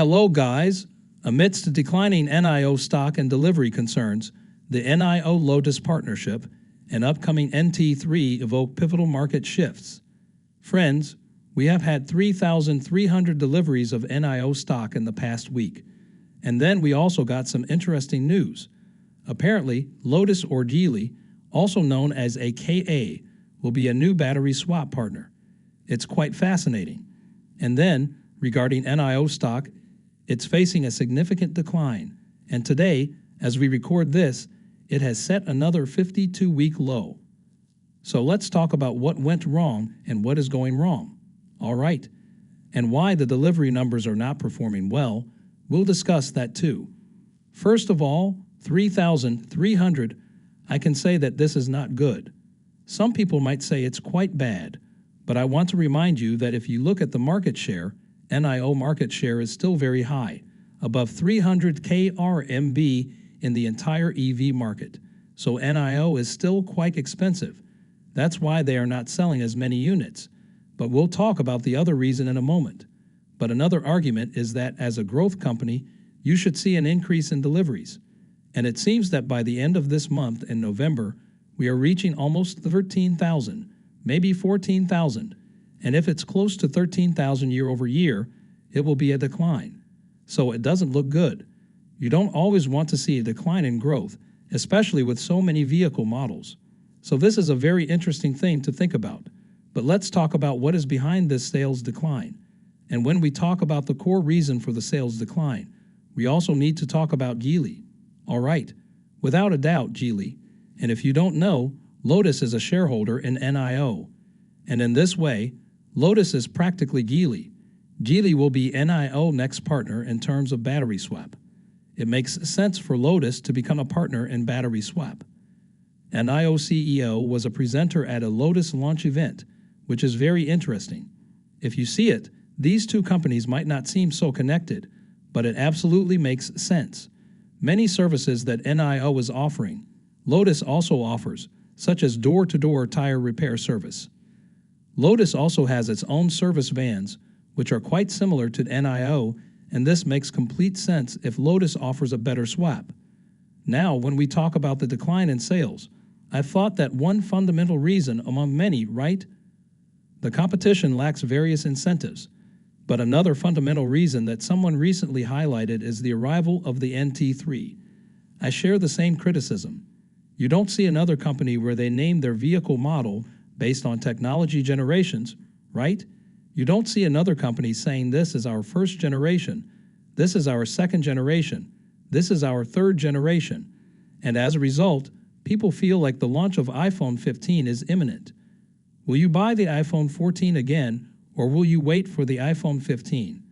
Hello, guys. Amidst declining NIO stock and delivery concerns, the NIO-Lotus partnership and upcoming NT3 evoke pivotal market shifts. Friends, we have had 3,300 deliveries of NIO stock in the past week. And then we also got some interesting news. Apparently, Lotus or Geely, also known as a KA, will be a new battery swap partner. It's quite fascinating. And then, regarding NIO stock, it's facing a significant decline, and today, as we record this, it has set another 52-week low. So let's talk about what went wrong and what is going wrong. All right, and why the delivery numbers are not performing well, we'll discuss that too. First of all, 3,300, I can say that this is not good. Some people might say it's quite bad, but I want to remind you that if you look at the market share, NIO market share is still very high, above 300 kRMB in the entire EV market. So NIO is still quite expensive. That's why they are not selling as many units. But we'll talk about the other reason in a moment. But another argument is that as a growth company, you should see an increase in deliveries. And it seems that by the end of this month in November, we are reaching almost 13,000, maybe 14,000. And if it's close to 13,000 year over year, it will be a decline. So it doesn't look good. You don't always want to see a decline in growth, especially with so many vehicle models. So this is a very interesting thing to think about. But let's talk about what is behind this sales decline. And when we talk about the core reason for the sales decline, we also need to talk about Geely. All right, without a doubt, Geely. And if you don't know, Lotus is a shareholder in NIO. And in this way, Lotus is practically Geely. Geely will be NIO next partner in terms of battery swap. It makes sense for Lotus to become a partner in battery swap. NIO CEO was a presenter at a Lotus launch event, which is very interesting. If you see it, these two companies might not seem so connected, but it absolutely makes sense. Many services that NIO is offering, Lotus also offers, such as door-to-door tire repair service. Lotus also has its own service vans, which are quite similar to NIO, and this makes complete sense if Lotus offers a better swap. Now, when we talk about the decline in sales, I thought that one fundamental reason among many, right? The competition lacks various incentives. But another fundamental reason that someone recently highlighted is the arrival of the NT3. I share the same criticism. You don't see another company where they name their vehicle model based on technology generations, right? You don't see another company saying this is our first generation, this is our second generation, this is our third generation. And as a result, people feel like the launch of iPhone 15 is imminent. Will you buy the iPhone 14 again, or will you wait for the iPhone 15?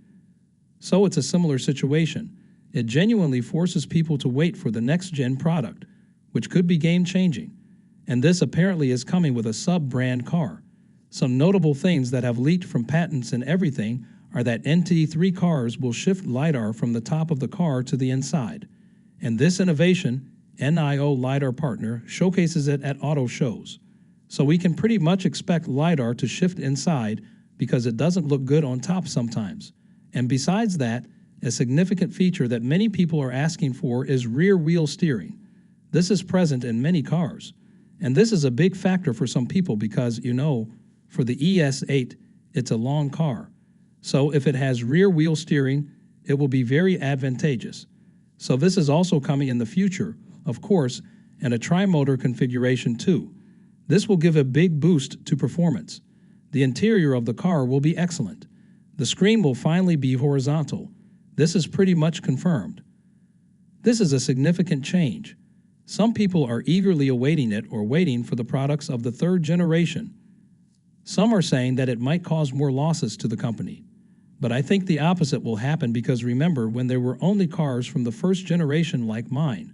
So it's a similar situation. It genuinely forces people to wait for the next-gen product, which could be game-changing. And this apparently is coming with a sub-brand car. Some notable things that have leaked from patents and everything are that NT3 cars will shift lidar from the top of the car to the inside. And this innovation, NIO lidar partner, showcases it at auto shows. So we can pretty much expect lidar to shift inside because it doesn't look good on top sometimes. And besides that, a significant feature that many people are asking for is rear wheel steering. This is present in many cars. And this is a big factor for some people because, for the ES8, it's a long car. So if it has rear wheel steering, it will be very advantageous. So this is also coming in the future, of course, and a tri-motor configuration too. This will give a big boost to performance. The interior of the car will be excellent. The screen will finally be horizontal. This is pretty much confirmed. This is a significant change. Some people are eagerly awaiting it or waiting for the products of the third generation. Some are saying that it might cause more losses to the company. But I think the opposite will happen because remember when there were only cars from the first generation like mine.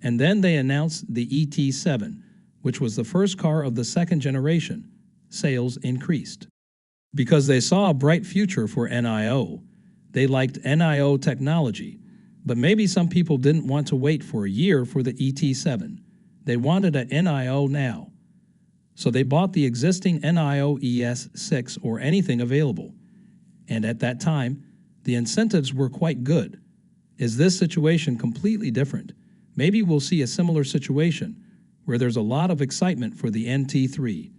And then they announced the ET7, which was the first car of the second generation. Sales increased. Because they saw a bright future for NIO. They liked NIO technology. But maybe some people didn't want to wait for a year for the ET7. They wanted a NIO now. So they bought the existing NIO ES6 or anything available. And at that time, The incentives were quite good. Is this situation completely different? Maybe we'll see a similar situation where there's a lot of excitement for the NT3.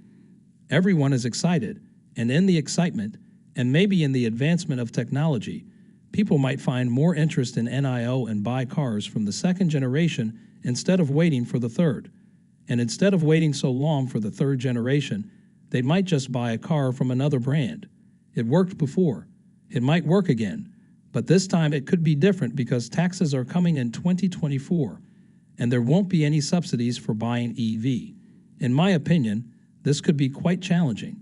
Everyone is excited, and in the excitement, and maybe in the advancement of technology, people might find more interest in NIO and buy cars from the second generation instead of waiting for the third. And instead of waiting so long for the third generation, they might just buy a car from another brand. It worked before. It might work again, but this time it could be different because taxes are coming in 2024, and there won't be any subsidies for buying EV. In my opinion, this could be quite challenging.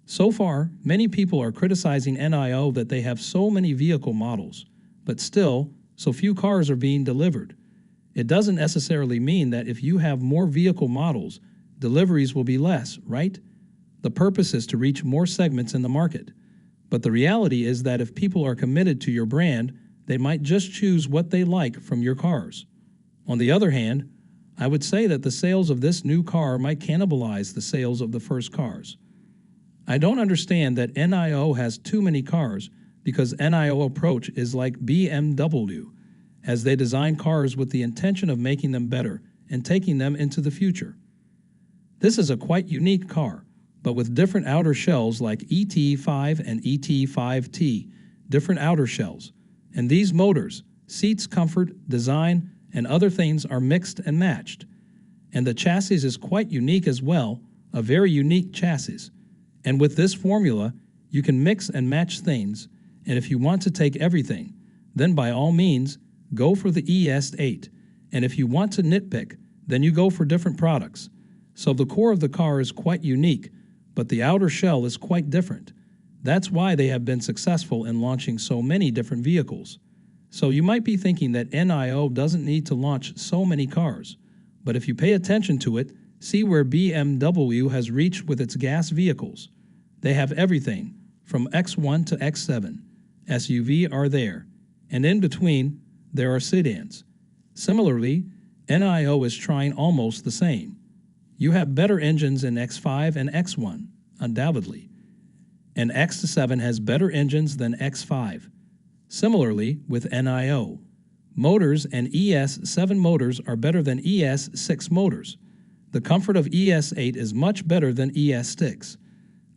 So far, many people are criticizing NIO that they have so many vehicle models, but still, so few cars are being delivered. It doesn't necessarily mean that if you have more vehicle models, deliveries will be less, right? The purpose is to reach more segments in the market. But the reality is that if people are committed to your brand, they might just choose what they like from your cars. On the other hand, I would say that the sales of this new car might cannibalize the sales of the first cars. I don't understand that NIO has too many cars because NIO approach is like BMW, as they design cars with the intention of making them better and taking them into the future. This is a quite unique car, but with different outer shells like ET5 and ET5T, different outer shells. And these motors, seats, comfort, design, and other things are mixed and matched. And the chassis is quite unique as well, a very unique chassis. And with this formula, you can mix and match things, and if you want to take everything, then by all means, go for the ES8. And if you want to nitpick, then you go for different products. So the core of the car is quite unique, but the outer shell is quite different. That's why they have been successful in launching so many different vehicles. So you might be thinking that NIO doesn't need to launch so many cars, but if you pay attention to it, see where BMW has reached with its gas vehicles. They have everything, from X1 to X7. SUV are there, and in between, there are sedans. Similarly, NIO is trying almost the same. You have better engines in X5 and X1, undoubtedly. And X7 has better engines than X5. Similarly with NIO. Motors and ES7 motors are better than ES6 motors. The comfort of ES8 is much better than ES6.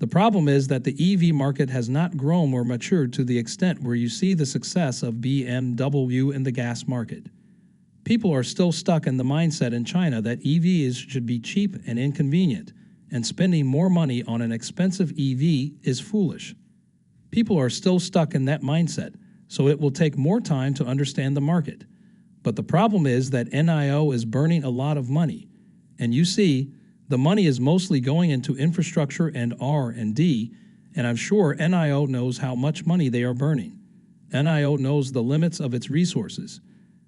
The problem is that the EV market has not grown or matured to the extent where you see the success of BMW in the gas market. People are still stuck in the mindset in China that EVs should be cheap and inconvenient, and spending more money on an expensive EV is foolish. People are still stuck in that mindset, so it will take more time to understand the market. But the problem is that NIO is burning a lot of money, and you see, the money is mostly going into infrastructure and R&D, and I'm sure NIO knows how much money they are burning. NIO knows the limits of its resources.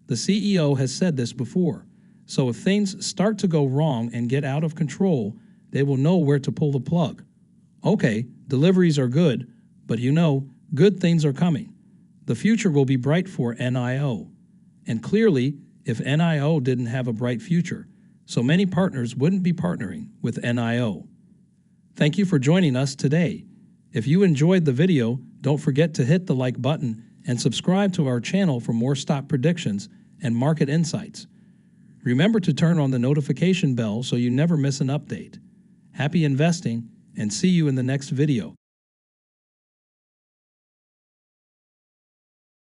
The CEO has said this before, so if things start to go wrong and get out of control, they will know where to pull the plug. Okay, deliveries are good, but you know, good things are coming. The future will be bright for NIO. And clearly, if NIO didn't have a bright future, so many partners wouldn't be partnering with NIO. Thank you for joining us today. If you enjoyed the video, don't forget to hit the like button and subscribe to our channel for more stock predictions and market insights. Remember to turn on the notification bell so you never miss an update. Happy investing, and see you in the next video.